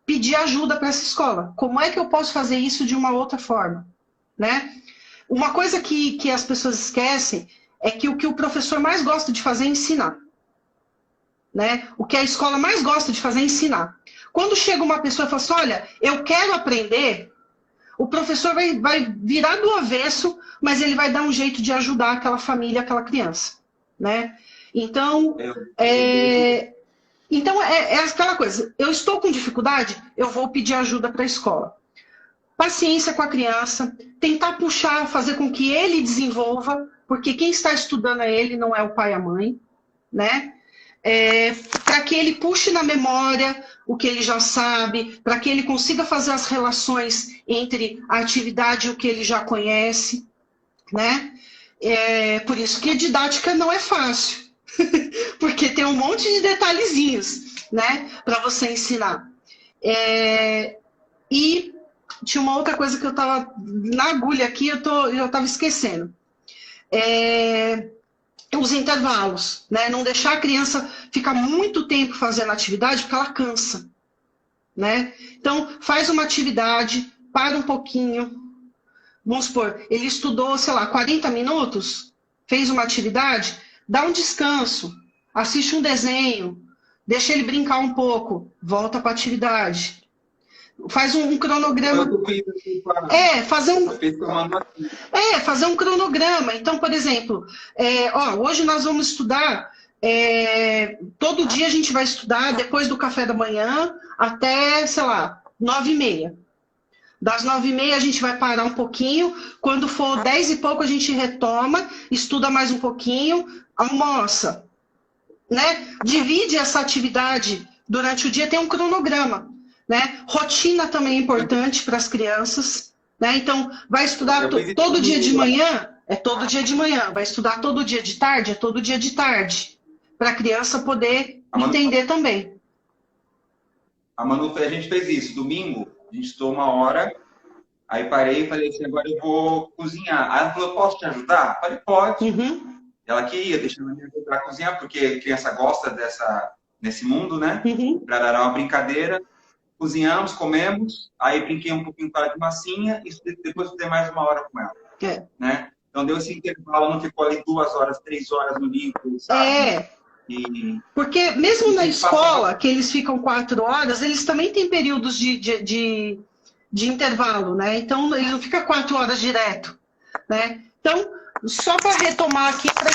Pedir ajuda para essa escola. Como é que eu posso fazer isso de uma outra forma? Né? Uma coisa que as pessoas esquecem é que o professor mais gosta de fazer é ensinar. Né? O que a escola mais gosta de fazer é ensinar. Quando chega uma pessoa e fala assim, olha, eu quero aprender, o professor vai virar do avesso, mas ele vai dar um jeito de ajudar aquela família, aquela criança. Né? Então, é aquela coisa, eu estou com dificuldade, eu vou pedir ajuda para a escola. Paciência com a criança, tentar puxar, fazer com que ele desenvolva, porque quem está estudando é ele, não é o pai e a mãe, né? Para que ele puxe na memória o que ele já sabe, para que ele consiga fazer as relações entre a atividade e o que ele já conhece, né? Por isso que a didática não é fácil, porque tem um monte de detalhezinhos, né, para você ensinar. E tinha uma outra coisa que eu estava na agulha aqui, eu estava esquecendo. Os intervalos, né? Não deixar a criança ficar muito tempo fazendo atividade, porque ela cansa. Né? Então, faz uma atividade, para um pouquinho. Vamos supor, ele estudou, sei lá, 40 minutos, fez uma atividade, dá um descanso, assiste um desenho, deixa ele brincar um pouco, volta para a atividade. Faz um cronograma. Eu fiz assim, Fazer um cronograma. Então, por exemplo, hoje nós vamos estudar, todo dia a gente vai estudar depois do café da manhã até, sei lá, 9h30. Das 9h30 a gente vai parar um pouquinho, quando for 10 e pouco a gente retoma, estuda mais um pouquinho, almoça, né? Divide essa atividade durante o dia, tem um cronograma, né? Rotina também é importante para as crianças, né? Então, vai estudar todo dia de manhã? É todo dia de manhã. Vai estudar todo dia de tarde? É todo dia de tarde. Para a criança poder entender também. A Manu, a gente fez isso. Domingo, a gente estudou 1 hora, aí parei e falei assim, agora eu vou cozinhar. Aí ela falou, posso te ajudar? Eu falei, pode. Uhum. Ela queria, deixando a minha para cozinhar, porque a criança gosta nesse mundo, né? Uhum. Para dar uma brincadeira. Cozinhamos, comemos, aí brinquei um pouquinho com ela de massinha e depois estudei mais 1 hora com ela. Né? Então deu esse intervalo, não ficou ali 2 horas, 3 horas no livro, sabe? Porque mesmo na escola, que eles ficam 4 horas, eles também têm períodos de intervalo, né? Então, ele não fica 4 horas direto, né? Então, só para retomar aqui, para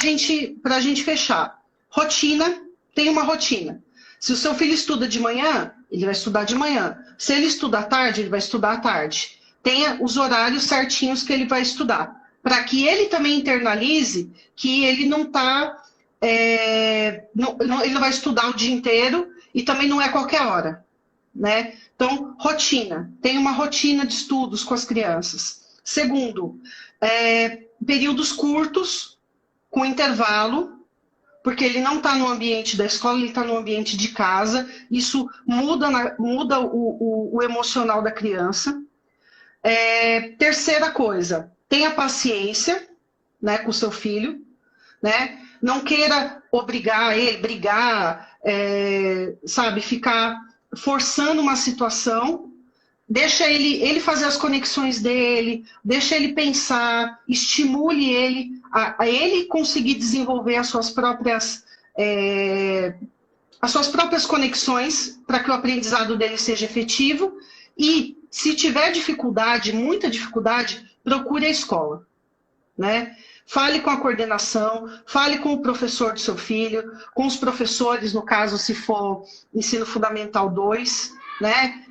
a gente fechar. Rotina, tem uma rotina. Se o seu filho estuda de manhã, ele vai estudar de manhã. Se ele estuda à tarde, ele vai estudar à tarde. Tenha os horários certinhos que ele vai estudar. Para que ele também internalize que ele não está... ele não vai estudar o dia inteiro e também não é qualquer hora, né? Então, rotina. Tem uma rotina de estudos com as crianças. Segundo, períodos curtos, com intervalo, porque ele não está no ambiente da escola, ele está no ambiente de casa. Isso muda o emocional da criança. Terceira coisa, tenha paciência, né, com o seu filho, né? Não queira obrigar ele, brigar, sabe, ficar forçando uma situação. Deixa ele fazer as conexões dele, deixa ele pensar, estimule ele a ele conseguir desenvolver as suas próprias conexões para que o aprendizado dele seja efetivo. E se tiver dificuldade, muita dificuldade, procure a escola, né? Fale com a coordenação, fale com o professor do seu filho, com os professores, no caso, se for ensino fundamental 2, né?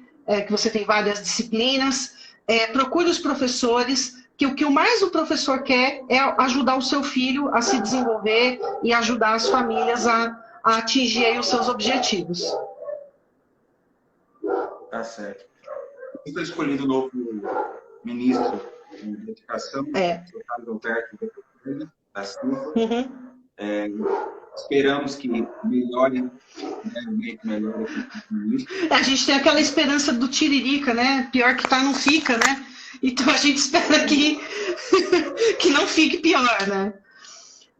Que você tem várias disciplinas. Procure os professores, que o que mais o professor quer é ajudar o seu filho a se desenvolver e ajudar as famílias a atingir aí os seus objetivos. Tá certo. Foi escolhido o novo ministro de Educação, o Carlos Alberto da Silva. Uhum. Esperamos que melhore, A gente tem aquela esperança do tiririca, né? Pior que tá, não fica, né? Então a gente espera que não fique pior, né?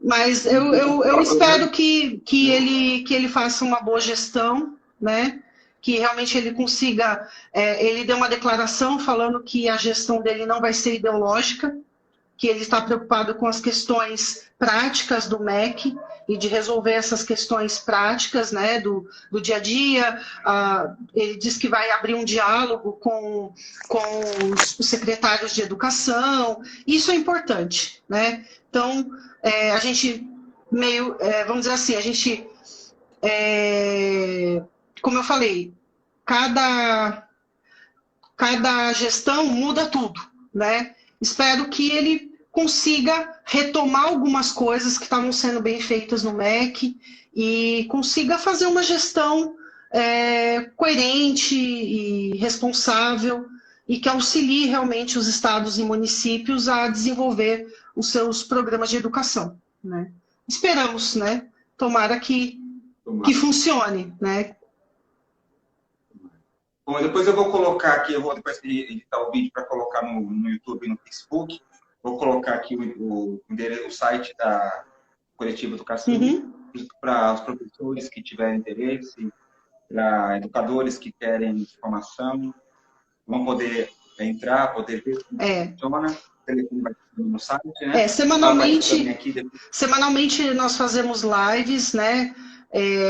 Mas eu espero que ele faça uma boa gestão, né? Que realmente ele consiga... ele deu uma declaração falando que a gestão dele não vai ser ideológica, que ele está preocupado com as questões práticas do MEC e de resolver essas questões práticas, né, do dia a dia. Ele diz que vai abrir um diálogo com os secretários de educação. Isso é importante, né? Então, a gente vamos dizer assim, a gente, como eu falei, cada gestão muda tudo, né? Espero que ele consiga retomar algumas coisas que estavam sendo bem feitas no MEC e consiga fazer uma gestão coerente e responsável e que auxilie realmente os estados e municípios a desenvolver os seus programas de educação, né? Esperamos, né? Tomara que funcione, né? Bom, depois eu vou colocar aqui, eu vou depois editar o vídeo para colocar no YouTube e no Facebook. Vou colocar aqui o site da Coletiva Educação, para os professores que tiverem interesse, para educadores que querem informação, vão poder entrar, poder ver como funciona. O telefone vai no site, né? Semanalmente nós fazemos lives, né?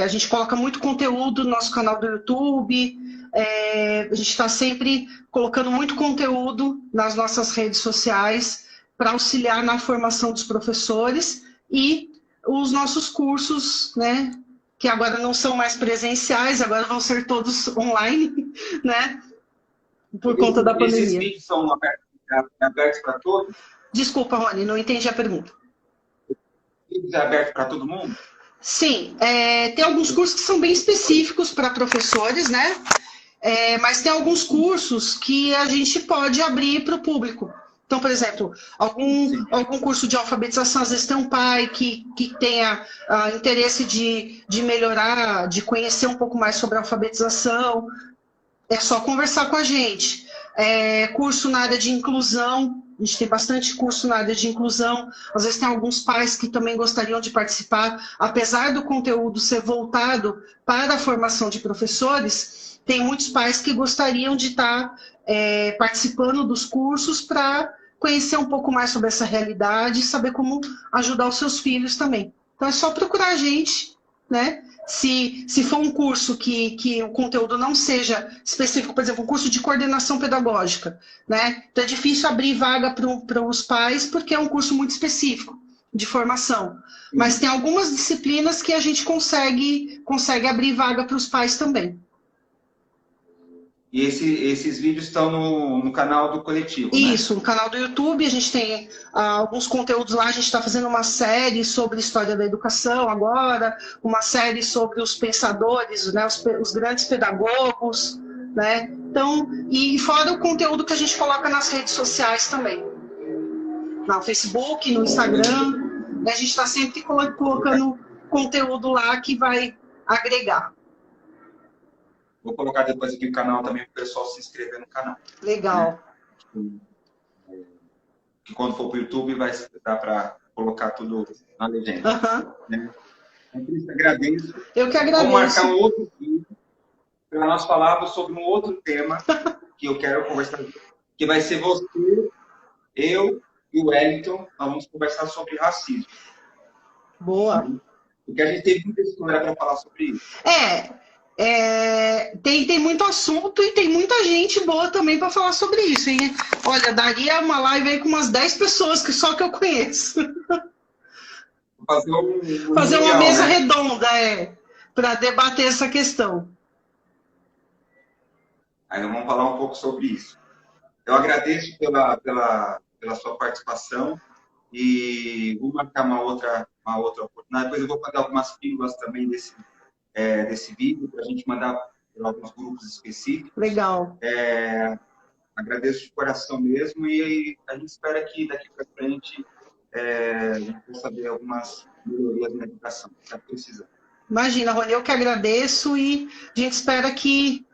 A gente coloca muito conteúdo no nosso canal do YouTube. a gente está sempre colocando muito conteúdo nas nossas redes sociais para auxiliar na formação dos professores e os nossos cursos, né, que agora não são mais presenciais, agora vão ser todos online, né, por conta da pandemia. Esses vídeos são abertos para todos? Desculpa, Rony, não entendi a pergunta. Vídeos é aberto para todo mundo? Sim, tem alguns cursos que são bem específicos para professores, né? Mas tem alguns cursos que a gente pode abrir para o público. Então, por exemplo, algum curso de alfabetização, às vezes tem um pai que tenha interesse de melhorar, de conhecer um pouco mais sobre a alfabetização. É só conversar com a gente. Curso na área de inclusão, a gente tem bastante curso na área de inclusão. Às vezes tem alguns pais que também gostariam de participar. Apesar do conteúdo ser voltado para a formação de professores, tem muitos pais que gostariam de estar participando dos cursos para conhecer um pouco mais sobre essa realidade e saber como ajudar os seus filhos também. Então é só procurar a gente, né? Se for um curso que o conteúdo não seja específico, por exemplo, um curso de coordenação pedagógica, né? Então é difícil abrir vaga para os pais porque é um curso muito específico de formação. Mas tem algumas disciplinas que a gente consegue abrir vaga para os pais também. E esses vídeos estão no canal do coletivo, né? Isso, no canal do YouTube, a gente tem alguns conteúdos lá, a gente está fazendo uma série sobre a história da educação agora, uma série sobre os pensadores, né, os grandes pedagogos, né? Então, e fora o conteúdo que a gente coloca nas redes sociais também. No Facebook, no Instagram, né, a gente está sempre colocando conteúdo lá que vai agregar. Vou colocar depois aqui o canal também para o pessoal se inscrever no canal. Legal. Né? Que quando for para o YouTube vai dar para colocar tudo na legenda. Né? Então, por isso, agradeço. Eu que agradeço. Vamos marcar um outro vídeo para nós falarmos sobre um outro tema que eu quero conversar, que vai ser você, eu e o Wellington. Nós vamos conversar sobre racismo. Boa. Porque a gente tem muita história para falar sobre isso. Tem muito assunto e tem muita gente boa também para falar sobre isso, hein? Olha, daria uma live aí com umas 10 pessoas que só que eu conheço. Fazer uma mesa redonda, para debater essa questão. Aí nós vamos falar um pouco sobre isso. Eu agradeço pela sua participação e vou marcar uma outra oportunidade. Depois eu vou fazer algumas pílulas também desse vídeo para a gente mandar para alguns grupos específicos. Legal. Agradeço de coração mesmo e a gente espera que daqui para frente a gente possa ver algumas melhorias na educação que está precisando. Imagina, Rony, eu que agradeço e a gente espera que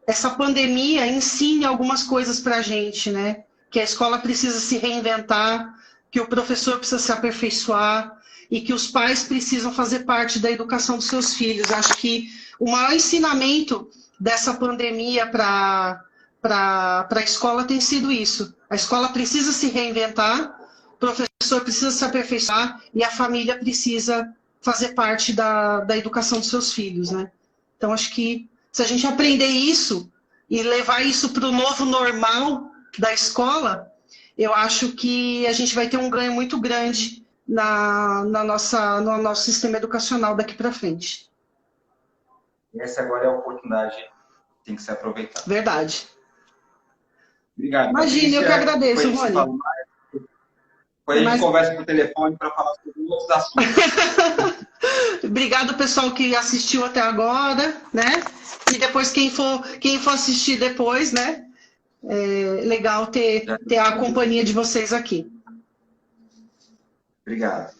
essa pandemia ensine algumas coisas para a gente, né? Que a escola precisa se reinventar, que o professor precisa se aperfeiçoar e que os pais precisam fazer parte da educação dos seus filhos. Acho que o maior ensinamento dessa pandemia para a escola tem sido isso. A escola precisa se reinventar, o professor precisa se aperfeiçoar e a família precisa fazer parte da educação dos seus filhos, né? Então, acho que se a gente aprender isso e levar isso para o novo normal da escola, eu acho que a gente vai ter um ganho muito grande no nosso sistema educacional daqui para frente. Essa agora é a oportunidade que tem que ser aproveitada. Verdade. Obrigado. Imagina, eu que agradeço, Rony. Depois a gente conversa por telefone para falar sobre outros assuntos. Obrigado, pessoal, que assistiu até agora, né? E depois, quem for assistir depois, né? É legal ter a companhia de vocês aqui. Obrigado.